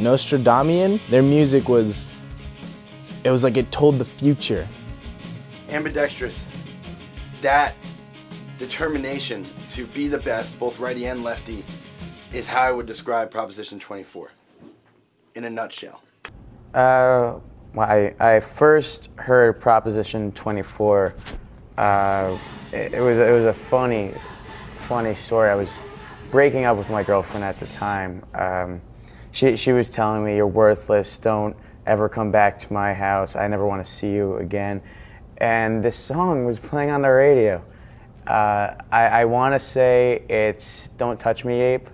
Nostradamian. Their music was, it was like it told the future. Ambidextrous. That determination to be the best, both righty and lefty, is how I would describe Proposition 24 in a nutshell. Well, I first heard Proposition 24. It was a funny story. I was breaking up with my girlfriend at the time. She was telling me, "You're worthless. Don't ever come back to my house. I never want to see you again." And this song was playing on the radio. I want to say it's "Don't Touch Me, Ape,"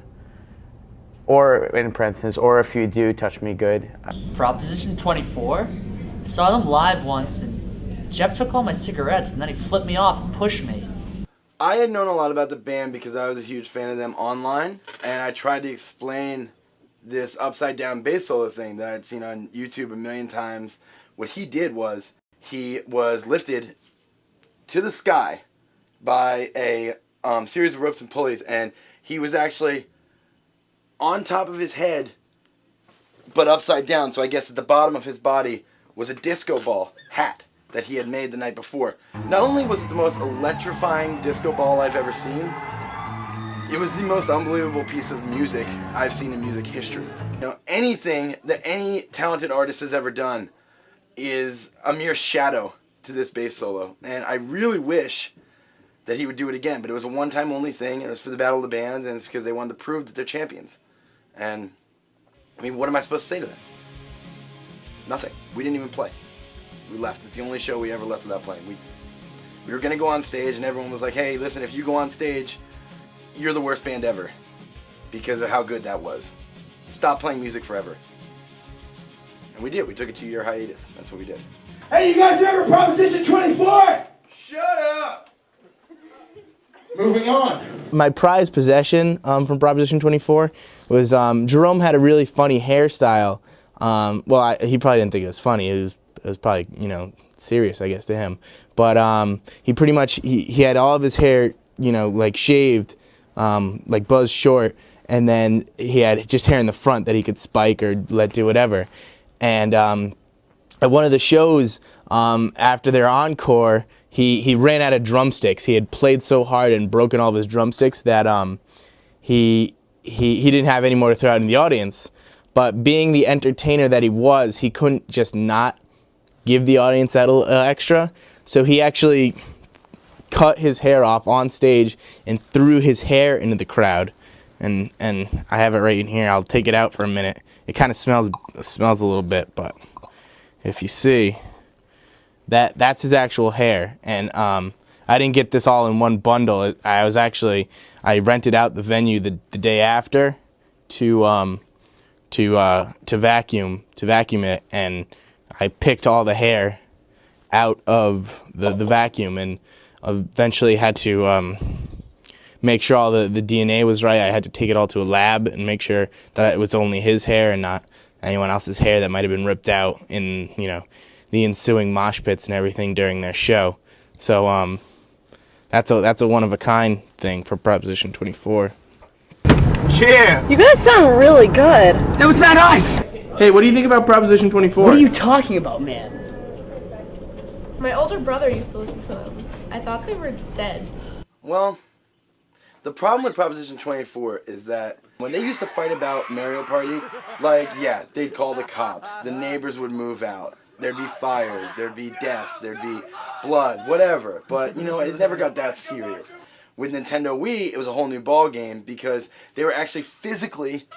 or in parentheses, "or if you do, touch me good." Proposition 24? Saw them live once, and Jeff took all my cigarettes, and then he flipped me off and pushed me. I had known a lot about the band because I was a huge fan of them online, and I tried to explain this upside down bass solo thing that I'd seen on YouTube a million times. What he did was, he was lifted to the sky by a series of ropes and pulleys, and he was actually on top of his head, but upside down. So I guess at the bottom of his body was a disco ball hat that he had made the night before. Not only was it the most electrifying disco ball I've ever seen, it was the most unbelievable piece of music I've seen in music history. You know, anything that any talented artist has ever done is a mere shadow to this bass solo. And I really wish that he would do it again, but it was a one-time only thing, and it was for the Battle of the Bands, and it's because they wanted to prove that they're champions. And, I mean, what am I supposed to say to them? Nothing. We didn't even play. We left. It's the only show we ever left without playing. We were going to go on stage, and everyone was like, "Hey, listen, if you go on stage, you're the worst band ever," because of how good that was. Stop playing music forever. And we did. We took a 2-year hiatus. That's what we did. Hey, you guys remember Proposition 24? Shut up! Moving on. My prized possession from Proposition 24 was Jerome had a really funny hairstyle. He probably didn't think it was funny. It was probably, serious, I guess, to him. But he pretty much, he had all of his hair, like shaved, like buzzed short, and then he had just hair in the front that he could spike or let do whatever. And at one of the shows, after their encore, he ran out of drumsticks. He had played so hard and broken all of his drumsticks that he didn't have any more to throw out in the audience. But being the entertainer that he was, he couldn't just not give the audience that extra. So he actually cut his hair off on stage and threw his hair into the crowd. And I have it right in here. I'll take it out for a minute. It kind of smells a little bit, but if you see, that's his actual hair. And I didn't get this all in one bundle. I rented out the venue the day after to vacuum it, and I picked all the hair out of the vacuum, and eventually had to make sure all the DNA was right. I had to take it all to a lab and make sure that it was only his hair and not anyone else's hair that might have been ripped out in the ensuing mosh pits and everything during their show. So that's a one-of-a-kind thing for Proposition 24. Yeah! You guys sound really good. That was not us! Hey, what do you think about Proposition 24? What are you talking about, man? My older brother used to listen to them. I thought they were dead. Well, the problem with Proposition 24 is that when they used to fight about Mario Party, they'd call the cops, the neighbors would move out, there'd be fires, there'd be death, there'd be blood, whatever. But, it never got that serious. With Nintendo Wii, it was a whole new ball game because they were actually physically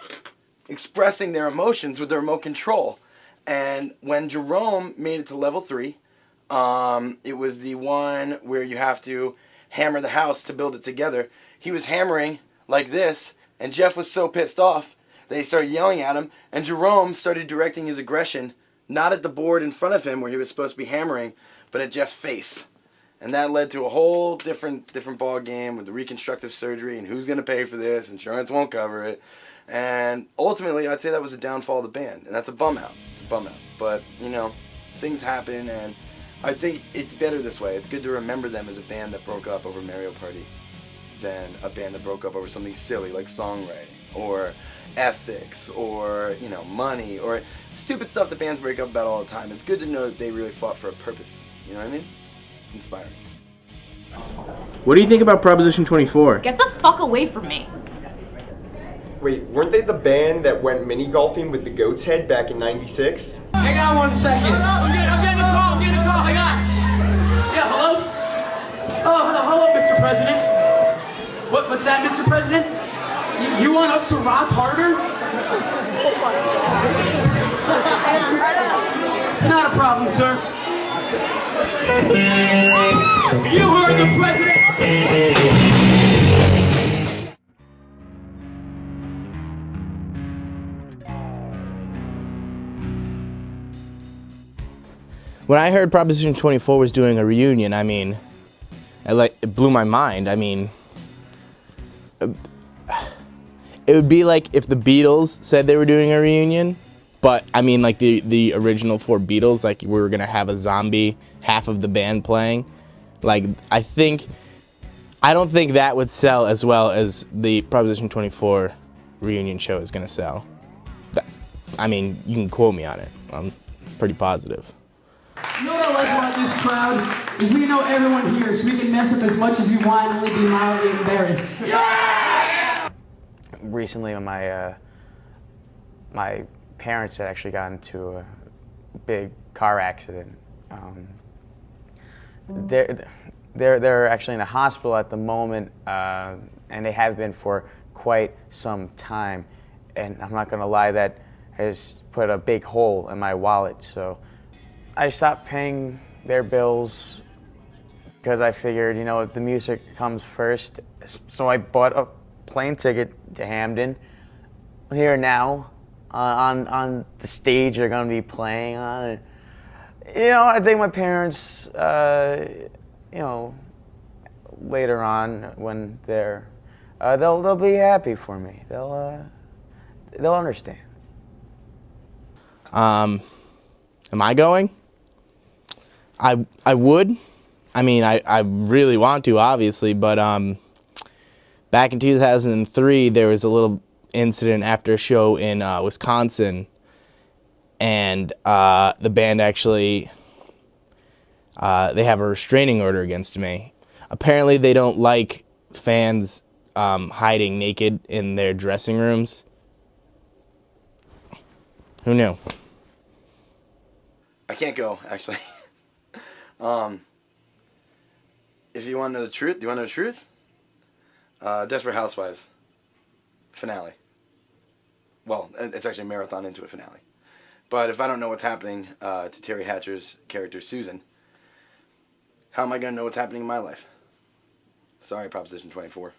expressing their emotions with the remote control. And when Jerome made it to level 3, it was the one where you have to hammer the house to build it together. He was hammering like this, and Jeff was so pissed off that he started yelling at him, and Jerome started directing his aggression not at the board in front of him where he was supposed to be hammering, but at Jeff's face. And that led to a whole different ball game with the reconstructive surgery and who's going to pay for this, insurance won't cover it. And ultimately, I'd say that was a downfall of the band, and that's a bum out. It's a bum out. But, things happen, and I think it's better this way. It's good to remember them as a band that broke up over Mario Party. than a band that broke up over something silly like songwriting or ethics or, you know, money or stupid stuff that bands break up about all the time. It's good to know that they really fought for a purpose. You know what I mean? It's inspiring. What do you think about Proposition 24? Get the fuck away from me. Wait, weren't they the band that went mini golfing with the Goat's Head back in '96? Hang on 1 second. I'm getting a call. Hang on. Yeah, hello? Oh, hello, Mr. President. What's that, Mr. President? You want us to rock harder? Not a problem, sir. You heard the president. When I heard Proposition 24 was doing a reunion, I mean, it blew my mind. I mean, it would be like if the Beatles said they were doing a reunion, but I mean like the original 4 Beatles, like we were gonna have a zombie, half of the band playing. Like I don't think that would sell as well as the Proposition 24 reunion show is gonna sell. I mean, you can quote me on it. I'm pretty positive. You know what I like about this crowd is we know everyone here, so we can mess up as much as we want and only be mildly embarrassed. Recently, when my parents had actually gotten into a big car accident. They're actually in a hospital at the moment, and they have been for quite some time. And I'm not gonna lie, that has put a big hole in my wallet. So I stopped paying their bills because I figured, you know, the music comes first. So I bought a plane ticket to Hamden. Here now, on the stage they're gonna be playing on. And, you know, I think my parents, you know, later on when they'll be happy for me. They'll understand. Am I going? I would. I mean, I really want to, obviously, but back in 2003, there was a little incident after a show in Wisconsin, and the band actually, they have a restraining order against me. Apparently, they don't like fans hiding naked in their dressing rooms. Who knew? I can't go, actually. If you want to know the truth, do you want to know the truth? Desperate Housewives finale. Well, it's actually a marathon into a finale. But if I don't know what's happening to Terry Hatcher's character, Susan, how am I going to know what's happening in my life? Sorry, Proposition 24.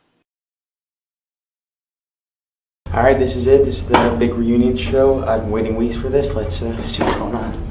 All right, this is it. This is the big reunion show. I've been waiting weeks for this. Let's see what's going on.